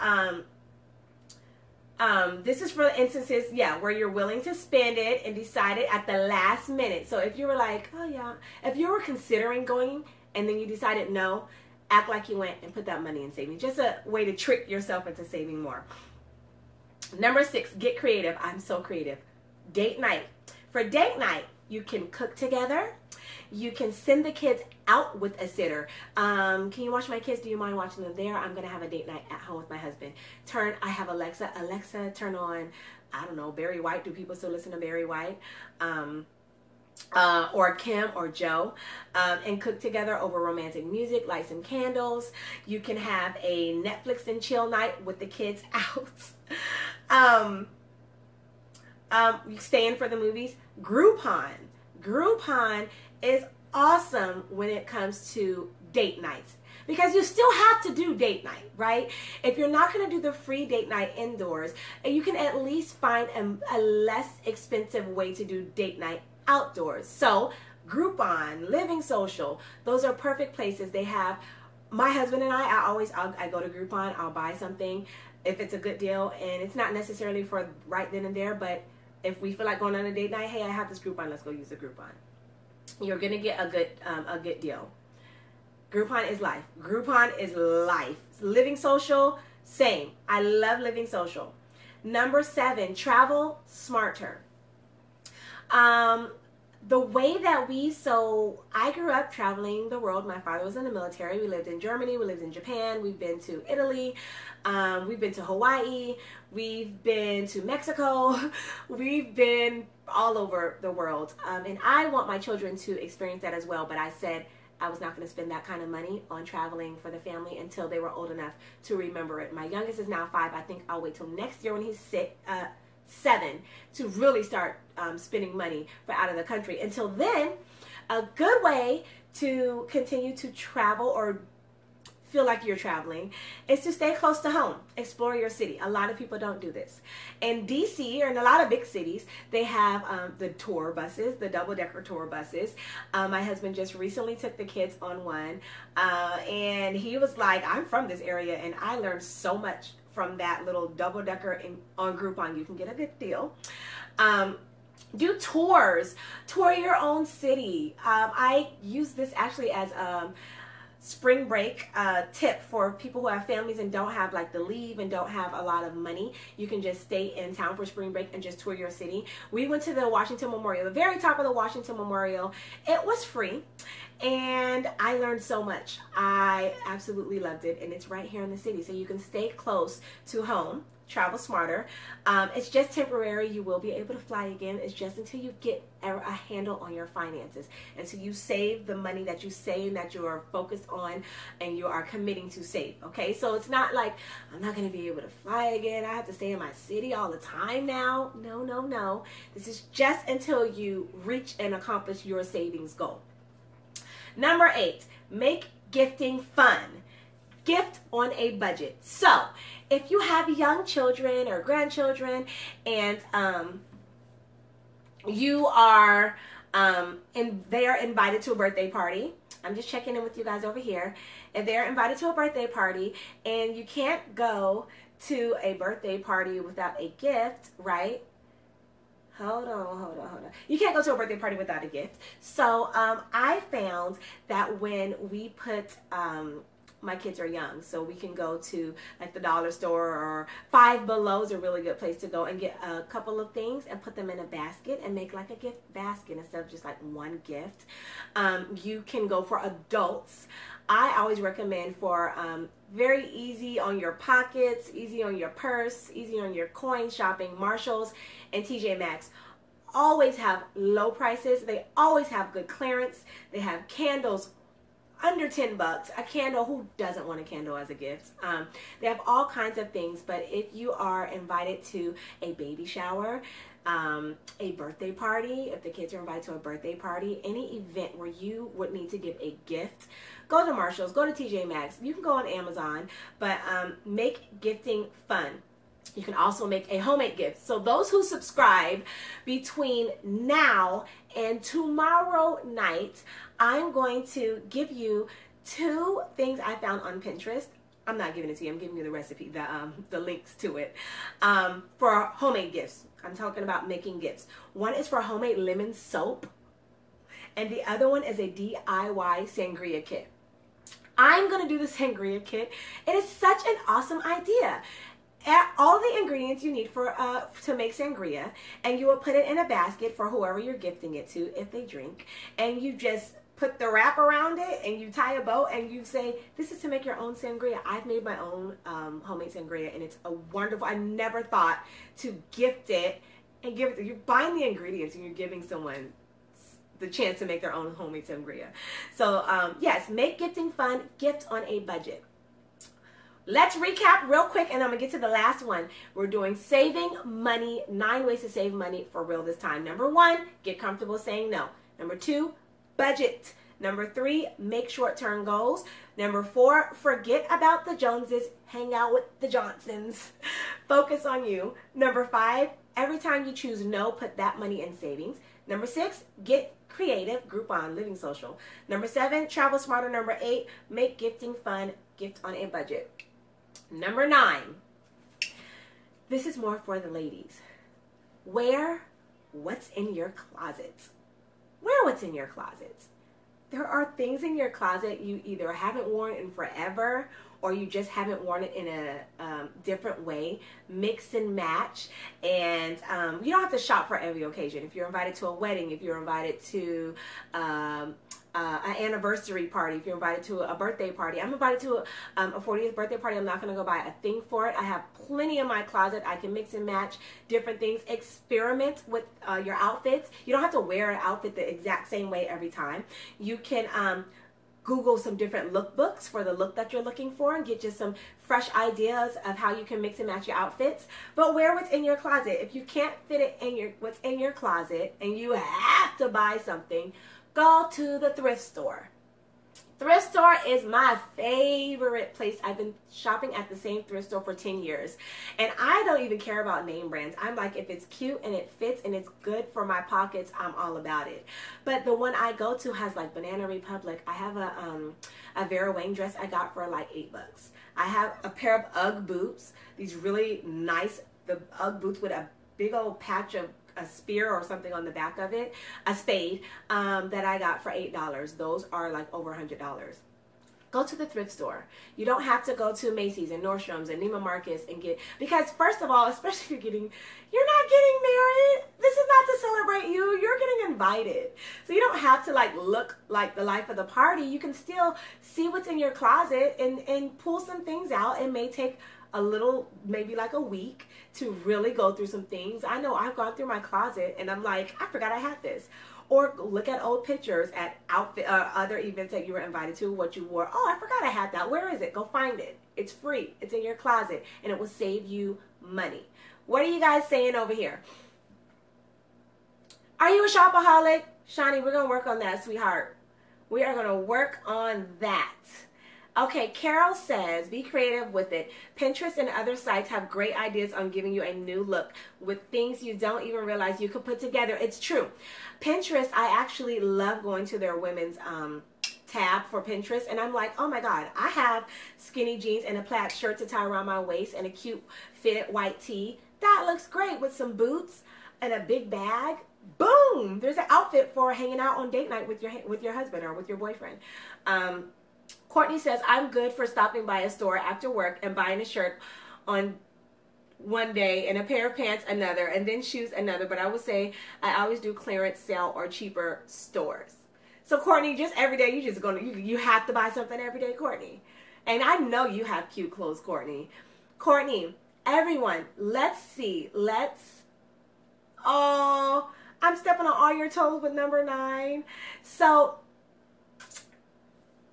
this is for instances, yeah, where you're willing to spend it and decide it at the last minute. So if you were like, oh yeah, if you were considering going and then you decided no, act like you went and put that money in savings. Just a way to trick yourself into saving more. Number 6, get creative. I'm so creative. Date night. For date night, you can cook together. You can send the kids out with a sitter. Can you watch my kids? Do you mind watching them there? I'm going to have a date night at home with my husband. I have Alexa. Alexa, turn on, I don't know, Barry White. Do people still listen to Barry White? Or Kim or Joe, and cook together over romantic music, light some candles. You can have a Netflix and chill night with the kids out. You stay in for the movies. Groupon is awesome when it comes to date nights, because you still have to do date night, right? If you're not going to do the free date night indoors, you can at least find a less expensive way to do date night outdoors. So Groupon, Living Social, those are perfect places. They have, my husband and I go to Groupon, I'll buy something if it's a good deal, and it's not necessarily for right then and there, but if we feel like going on a date night, hey, I have this Groupon, let's go use the Groupon. You're gonna get a good deal. Groupon is life. Groupon is life. Living Social, same. I love Living Social. Number 7, travel smarter. The way that I grew up traveling the world. My father was in the military. We lived in Germany. We lived in Japan. We've been to Italy. We've been to Hawaii. We've been to Mexico. We've been all over the world. And I want my children to experience that as well. But I said I was not going to spend that kind of money on traveling for the family until they were old enough to remember it. My youngest is now 5. I think I'll wait till next year when he's 7 to really start spending money for out of the country. Until then, a good way to continue to travel or feel like you're traveling is to stay close to home. Explore your city. A lot of people don't do this. In DC, or in a lot of big cities, they have the tour buses, the double-decker tour buses. My husband just recently took the kids on one, and he was like, I'm from this area, and I learned so much from that little double-decker on Groupon. You can get a good deal. Do tours. Tour your own city. I use this actually as spring break tip for people who have families and don't have like the leave and don't have a lot of money. You can just stay in town for spring break and just tour your city. We went to the Washington Memorial, the very top of the Washington Memorial. It was free and I learned so much. I absolutely loved it, and it's right here in the city, so you can stay close to home. Travel smarter. It's just temporary. You will be able to fly again. It's just until you get a handle on your finances, until you save the money that you say and that you are focused on and you are committing to save. Okay, so it's not like I'm not going to be able to fly again. I have to stay in my city all the time now. No, no, no. This is just until you reach and accomplish your savings goal. Number 8, make gifting fun. Gift on a budget. So if you have young children or grandchildren and you are and they are invited to a birthday party, I'm just checking in with you guys over here. If they're invited to a birthday party and you can't go to a birthday party without a gift, right? Hold on. You can't go to a birthday party without a gift. So I found that when we put my kids are young, so we can go to like the dollar store, or Five Below is a really good place to go and get a couple of things and put them in a basket and make like a gift basket instead of just like one gift. You can go for adults. I always recommend for very easy on your pockets, easy on your purse, easy on your coin shopping, Marshalls and TJ Maxx always have low prices. They always have good clearance. They have candles under 10 bucks. A candle, who doesn't want a candle as a gift? They have all kinds of things, but if you are invited to a baby shower, a birthday party, if the kids are invited to a birthday party, any event where you would need to give a gift, go to Marshalls, go to TJ Maxx. You can go on Amazon, but make gifting fun. You can also make a homemade gift. So those who subscribe between now and tomorrow night, I'm going to give you 2 things I found on Pinterest. I'm not giving it to you. I'm giving you the recipe, the links to it, for homemade gifts. I'm talking about making gifts. One is for homemade lemon soap, and the other one is a DIY sangria kit. I'm going to do the sangria kit. It is such an awesome idea. All the ingredients you need for to make sangria, and you will put it in a basket for whoever you're gifting it to if they drink, and you just put the wrap around it and you tie a bow and you say, this is to make your own sangria. I've made my own homemade sangria, and it's a wonderful, I never thought to gift it and give it. You're buying the ingredients and you're giving someone the chance to make their own homemade sangria. So yes, make gifting fun, gift on a budget. Let's recap real quick, and I'm going to get to the last one. We're doing saving money, 9 ways to save money for real this time. Number 1, get comfortable saying no. Number 2, budget. Number 3, make short-term goals. Number 4, forget about the Joneses, hang out with the Johnsons. Focus on you. Number 5, every time you choose no, put that money in savings. Number 6, get creative, Groupon, Living Social. Number 7, travel smarter. Number 8, make gifting fun, gift on a budget. Number 9, this is more for the ladies. Wear what's in your closet. Wear what's in your closet. There are things in your closet you either haven't worn in forever, or you just haven't worn it in a different way. Mix and match. And you don't have to shop for every occasion. If you're invited to a wedding, if you're invited to an anniversary party, if you're invited to a birthday party. I'm invited to a 40th birthday party. I'm not going to go buy a thing for it. I have plenty in my closet. I can mix and match different things. Experiment with your outfits. You don't have to wear an outfit the exact same way every time. You can Google some different lookbooks for the look that you're looking for and get just some fresh ideas of how you can mix and match your outfits. But wear what's in your closet. If you can't fit it in what's in your closet and you have to buy something, go to the thrift store. Thrift store is my favorite place. I've been shopping at the same thrift store for 10 years. And I don't even care about name brands. I'm like, if it's cute and it fits and it's good for my pockets, I'm all about it. But the one I go to has like Banana Republic. I have a Vera Wang dress I got for like $8. I have a pair of Ugg boots. These really nice, the Ugg boots with a big old patch of a spear or something on the back of it, a spade, that I got for $8. Those are like over $100. Go to the thrift store. You don't have to go to Macy's and Nordstrom's and Neiman Marcus and get, because first of all, especially if you're not getting married. This is not to celebrate you. You're getting invited. So you don't have to like look like the life of the party. You can still see what's in your closet and pull some things out. It may take a little, maybe like a week to really go through some things. I know I've gone through my closet and I'm like, I forgot I had this. Or look at old pictures at other events that you were invited to, what you wore. Oh, I forgot I had that. Where is it? Go find it. It's free. It's in your closet and it will save you money. What are you guys saying over here? Are you a shopaholic? Shani, we're going to work on that, sweetheart. We are going to work on that. Okay, Carol says, be creative with it. Pinterest and other sites have great ideas on giving you a new look with things you don't even realize you could put together. It's true. Pinterest, I actually love going to their women's tab for Pinterest, and I'm like, oh my God, I have skinny jeans and a plaid shirt to tie around my waist and a cute fitted white tee. That looks great with some boots and a big bag. Boom! There's an outfit for hanging out on date night with your husband or with your boyfriend. Courtney says, I'm good for stopping by a store after work and buying a shirt on one day and a pair of pants another, and then shoes another. But I would say I always do clearance sale or cheaper stores. So Courtney, just every day you have to buy something every day, Courtney. And I know you have cute clothes, Courtney. Courtney, everyone, oh, I'm stepping on all your toes with number 9. So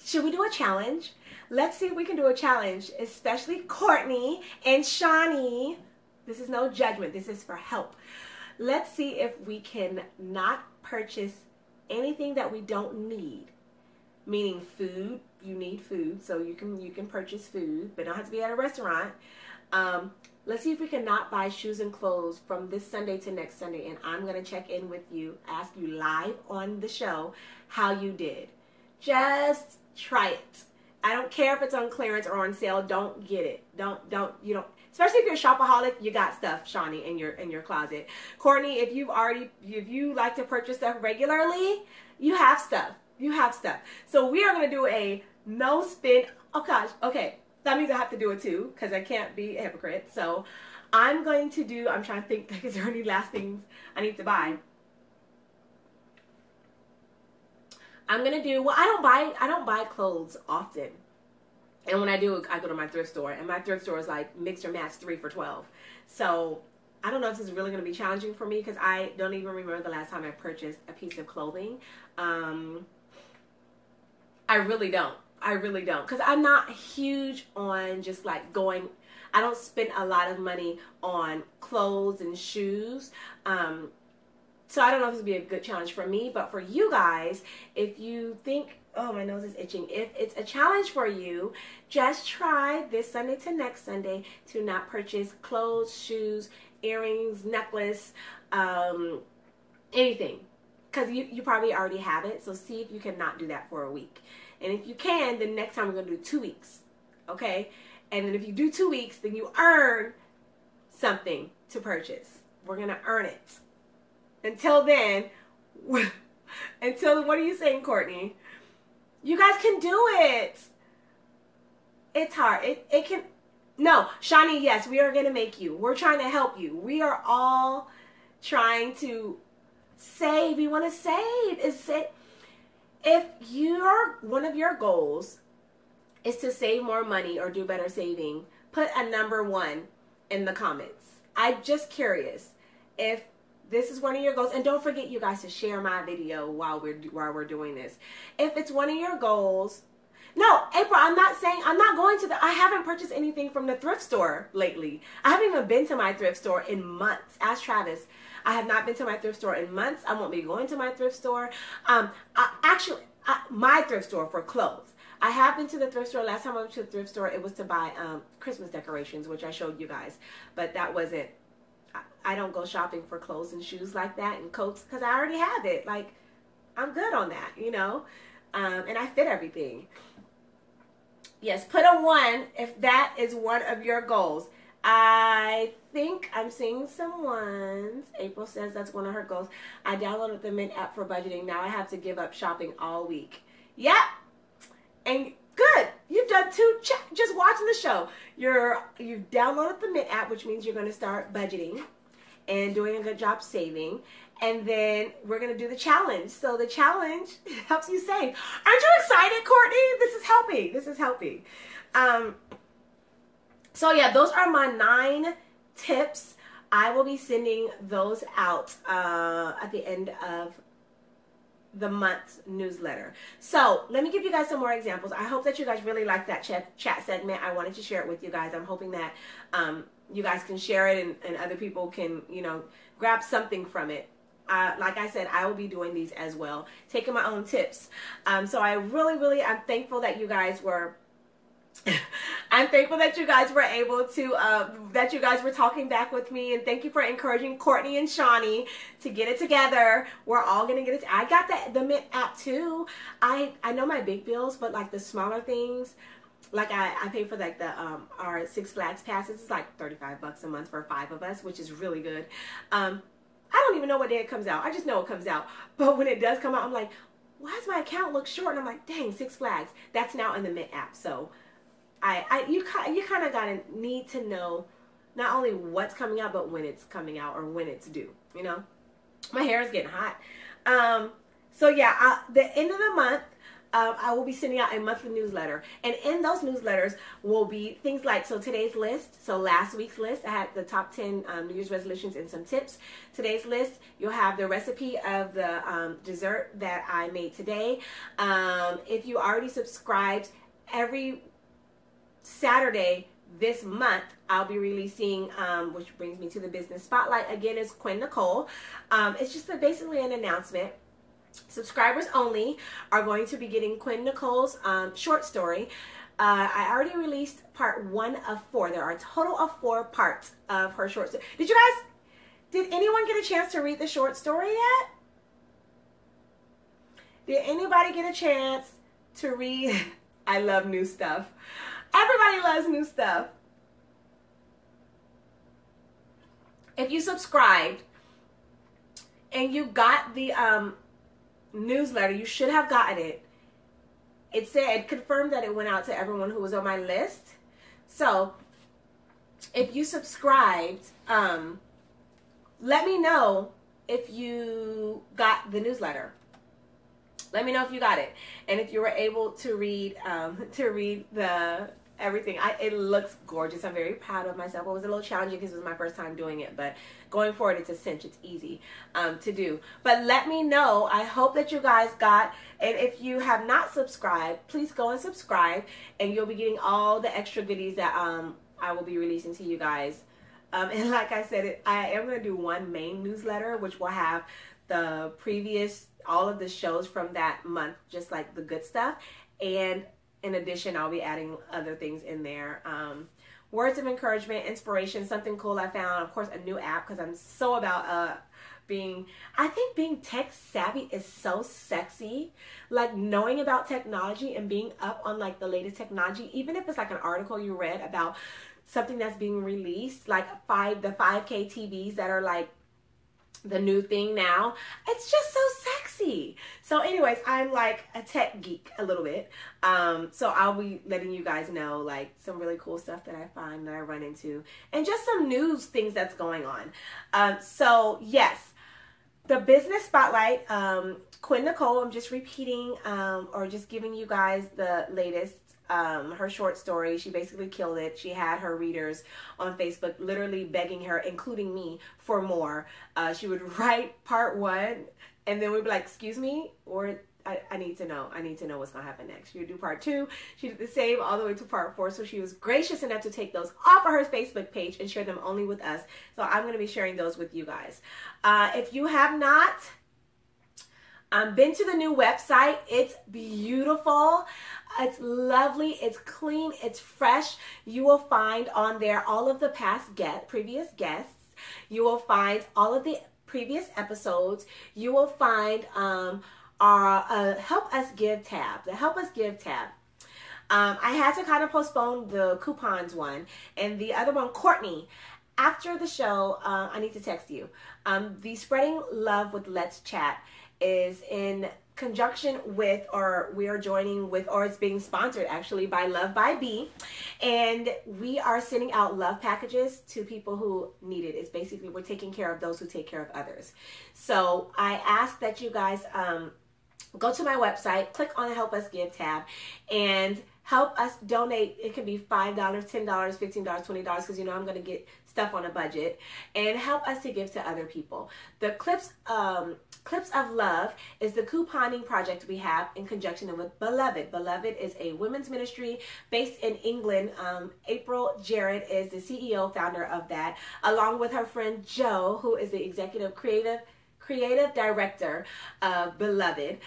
should we do a challenge? Let's see if we can do a challenge, especially Courtney and Shawnee. This is no judgment. This is for help. Let's see if we can not purchase anything that we don't need. Meaning food. You need food, so you can purchase food, but it don't have to be at a restaurant. Let's see if we can not buy shoes and clothes from this Sunday to next Sunday, and I'm going to check in with you, ask you live on the show how you did. Just try it. I don't care if it's on clearance or on sale. Don't get it. Especially if you're a shopaholic, you got stuff, Shawnee, in your closet. Courtney, if you like to purchase stuff regularly, you have stuff. You have stuff. So we are going to do a no spin. Oh gosh. Okay. That means I have to do it too, because I can't be a hypocrite. So I'm trying to think, like, is there any last things I need to buy? I'm going to do, well, I don't buy clothes often. And when I do, I go to my thrift store. And my thrift store is like mix or match 3 for $12. So I don't know if this is really going to be challenging for me, because I don't even remember the last time I purchased a piece of clothing. I really don't. Because I'm not huge on just like going, I don't spend a lot of money on clothes and shoes. So I don't know if this would be a good challenge for me, but for you guys, if you think, oh, my nose is itching. If it's a challenge for you, just try this Sunday to next Sunday to not purchase clothes, shoes, earrings, necklace, anything. Because you probably already have it. So see if you can not do that for a week. And if you can, then next time we're going to do 2 weeks. Okay? And then if you do 2 weeks, then you earn something to purchase. We're going to earn it. Until then, what are you saying, Courtney? You guys can do it. It's hard. It can. No, Shawnee, yes, we are going to make you. We're trying to help you. We are all trying to save. We want to save. If one of your goals is to save more money or do better saving, put a number 1 in the comments. I'm just curious if this is one of your goals. And don't forget, you guys, to share my video while we're doing this. If it's one of your goals. No, April, I haven't purchased anything from the thrift store lately. I haven't even been to my thrift store in months. Ask Travis. I have not been to my thrift store in months. I won't be going to my thrift store. My thrift store for clothes. I have been to the thrift store. Last time I went to the thrift store, it was to buy Christmas decorations, which I showed you guys. But that wasn't. I don't go shopping for clothes and shoes like that and coats, because I already have it. Like, I'm good on that, you know. And I fit everything. Yes, put a 1 if that is one of your goals. I think I'm seeing some ones. April says that's one of her goals. I downloaded the Mint app for budgeting. Now I have to give up shopping all week. Yep. And good. You've done 2 just watching the show. You've downloaded the Mint app, which means you're going to start budgeting and doing a good job saving. And then we're going to do the challenge. So the challenge helps you save. Aren't you excited, Courtney? This is helping. This is helping. So yeah, those are my 9 tips. I will be sending those out at the end of the month's newsletter. So let me give you guys some more examples. I hope that you guys really like that chat segment. I wanted to share it with you guys. I'm hoping that you guys can share it and other people can, you know, grab something from it. Like I said, I will be doing these as well, taking my own tips. So I'm thankful that you guys were I'm thankful that you guys were able to, that you guys were talking back with me, and thank you for encouraging Courtney and Shawnee to get it together. We're all going to get it. I got the Mint app too. I know my big bills, but like the smaller things, like I pay for like the, our Six Flags passes. It's like $35 a month for 5 of us, which is really good. I don't even know what day it comes out. I just know it comes out. But when it does come out, I'm like, why does my account look short? And I'm like, dang, Six Flags. That's now in the Mint app. So you kind of gotta need to know not only what's coming out, but when it's coming out or when it's due. You know, my hair is getting hot. So yeah, the end of the month, I will be sending out a monthly newsletter, and in those newsletters will be things like, so today's list, so last week's list, I had the top 10 New Year's resolutions and some tips. Today's list, you'll have the recipe of the dessert that I made today. If you already subscribed, every Saturday this month, I'll be releasing, which brings me to the business spotlight. Again, is Quinn Nicole. It's just basically an announcement. Subscribers only are going to be getting Quinn Nicole's short story. I already released part 1 of 4. There are a total of 4 parts of her short story. Did anyone get a chance to read the short story yet? Did anybody get a chance to read? I love new stuff. Everybody loves new stuff. If you subscribed and you got the newsletter, you should have gotten it. It confirmed that it went out to everyone who was on my list. So if you subscribed, let me know if you got the newsletter. Let me know if you got it, and if you were able to read the everything. It looks gorgeous. I'm very proud of myself. It was a little challenging because it was my first time doing it, but going forward, it's a cinch. It's easy to do. But let me know. I hope that you guys got, and if you have not subscribed, please go and subscribe, and you'll be getting all the extra goodies that I will be releasing to you guys. And like I said, I am going to do one main newsletter, which will have the all of the shows from that month, just like the good stuff. And in addition, I'll be adding other things in there. Words of encouragement, inspiration, something cool I found. Of course, a new app, because I'm so about I think being tech savvy is so sexy. Like knowing about technology and being up on like the latest technology, even if it's like an article you read about something that's being released, like the 5K TVs that are like the new thing now. It's just so sexy. So anyways, I'm like a tech geek a little bit. So I'll be letting you guys know like some really cool stuff that I find, that I run into, and just some news things that's going on. So yes, the business spotlight, Quinn Nicole, I'm just repeating or just giving you guys the latest. Her short story, she basically killed it. She had her readers on Facebook literally begging her, including me, for more. She would write part 1, and then we'd be like, excuse me, or I need to know. I need to know what's going to happen next. She would do part 2. She did the same all the way to part 4. So she was gracious enough to take those off of her Facebook page and share them only with us. So I'm going to be sharing those with you guys. If you have not been to the new website, it's beautiful. It's lovely. It's clean. It's fresh. You will find on there all of the previous guests. You will find all of the previous episodes. You will find our Help Us Give tab. The Help Us Give tab. I had to kind of postpone the coupons one, and the other one, Courtney. After the show, I need to text you. The Spreading Love with Let's Chat is in conjunction with, or we are joining with, or it's being sponsored actually by Love by B, and we are sending out love packages to people who need it. It's basically, we're taking care of those who take care of others. So I ask that you guys go to my website, click on the Help Us Give tab, and help us donate. It can be $5, $10, $15, $20, because you know I'm going to get stuff on a budget, and help us to give to other people. The Clips of Love is the couponing project we have in conjunction with Beloved. Beloved is a women's ministry based in England. April Jarrett is the CEO, founder of that, along with her friend Joe, who is the executive creative director of Beloved.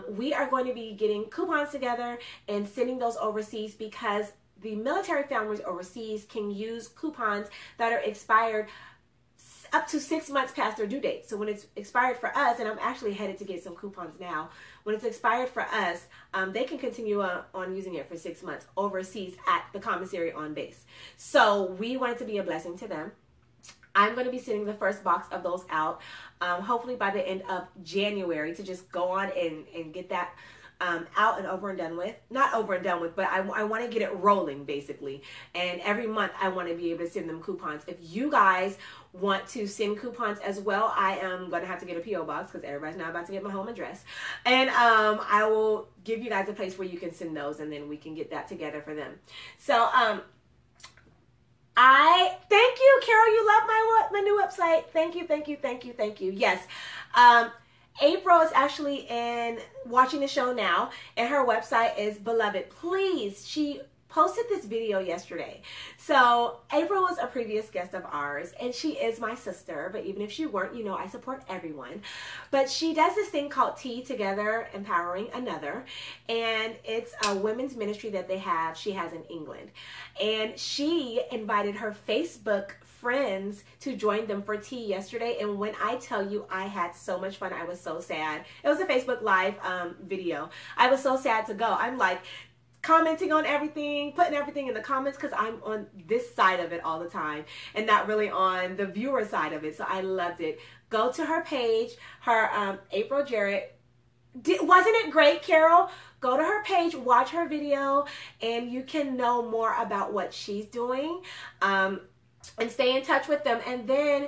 We are going to be getting coupons together and sending those overseas, because the military families overseas can use coupons that are expired up to 6 months past their due date. So when it's expired for us, and I'm actually headed to get some coupons now, when it's expired for us, they can continue on using it for 6 months overseas at the commissary on base. So we want it to be a blessing to them. I'm going to be sending the first box of those out, hopefully by the end of January, to just go on and get that out and over and done with. Not over and done with, but I want to get it rolling, basically. And every month I want to be able to send them coupons. If you guys want to send coupons as well, I am going to have to get a P.O. box because everybody's not about to get my home address. And I will give you guys a place where you can send those, and then we can get that together for them. So, I thank you, Carol. You love my new website. Thank you, thank you, thank you, thank you. Yes, April is actually watching the show now, and her website is Beloved. Please, she posted this video yesterday. So April was a previous guest of ours, and she is my sister, but even if she weren't, you know, I support everyone. But she does this thing called Tea Together Empowering Another, and it's a women's ministry that she has in England. And she invited her Facebook friends to join them for tea yesterday, and when I tell you I had so much fun, I was so sad. It was a Facebook Live video. I was so sad to go. I'm like commenting on everything, putting everything in the comments, because I'm on this side of it all the time and not really on the viewer side of it. So I loved it. Go to her page, her April Jarrett. Wasn't it great, Carol? Go to her page, watch her video, and you can know more about what she's doing, and stay in touch with them. And then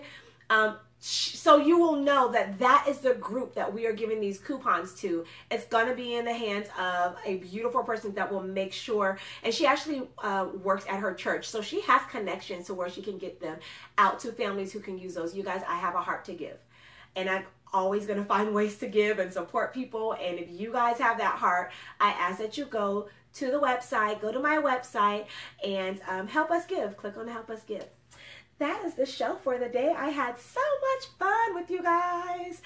so you will know that that is the group that we are giving these coupons to. It's going to be in the hands of a beautiful person that will make sure, and she actually works at her church, so she has connections to where she can get them out to families who can use those. You guys, I have a heart to give, and I'm always going to find ways to give and support people. And if you guys have that heart, I ask that you go to the website, go to my website, and help us give. Click on Help Us Give. That is the show for the day. I had so much fun with you guys.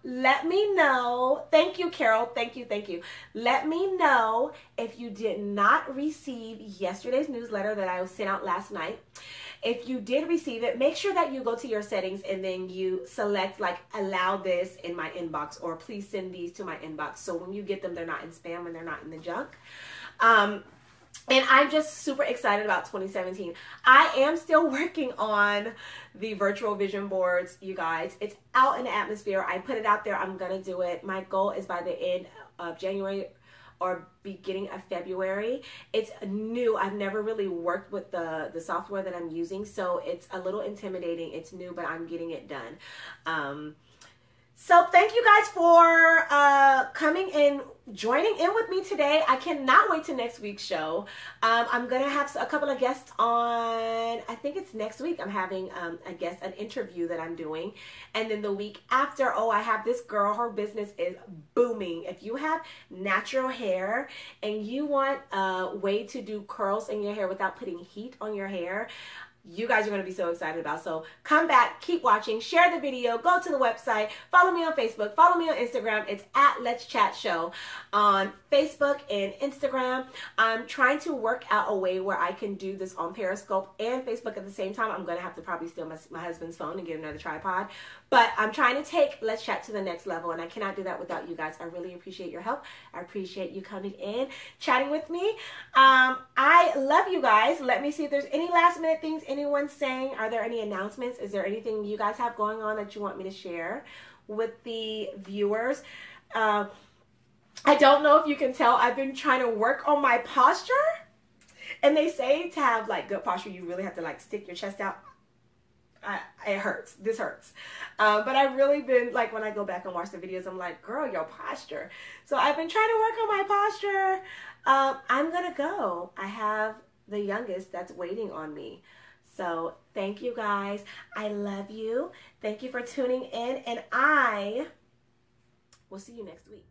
Let me know. Thank you, Carol. Thank you, thank you. Let me know if you did not receive yesterday's newsletter that I sent out last night. If you did receive it, make sure that you go to your settings and then you select like allow this in my inbox, or please send these to my inbox. So when you get them, they're not in spam and they're not in the junk. And I'm just super excited about 2017. I am still working on the virtual vision boards, you guys. It's out in the atmosphere. I put it out there. I'm going to do it. My goal is by the end of January or beginning of February. It's new. I've never really worked with the software that I'm using, so it's a little intimidating. It's new, but I'm getting it done. So thank you guys for coming and joining in with me today. I cannot wait to next week's show. I'm going to have a couple of guests on, I think it's next week. I'm having a guest, an interview that I'm doing. And then the week after, I have this girl, her business is booming. If you have natural hair and you want a way to do curls in your hair without putting heat on your hair, you guys are going to be so excited about. So come back, keep watching, share the video, go to the website, follow me on Facebook, follow me on Instagram. It's at Let's Chat Show on Facebook and Instagram. I'm trying to work out a way where I can do this on Periscope and Facebook at the same time. I'm going to have to probably steal my husband's phone and get another tripod. But I'm trying to take Let's Chat to the next level, and I cannot do that without you guys. I really appreciate your help. I appreciate you coming in, chatting with me. I love you guys. Let me see if there's any last minute things anyone's saying. Are there any announcements? Is there anything you guys have going on that you want me to share with the viewers? I don't know if you can tell, I've been trying to work on my posture. And they say to have like good posture, you really have to like stick your chest out. It hurts. This hurts. But I've really been, like, when I go back and watch the videos, I'm like, girl, your posture. So I've been trying to work on my posture. I'm going to go. I have the youngest that's waiting on me. So thank you guys. I love you. Thank you for tuning in. And I will see you next week.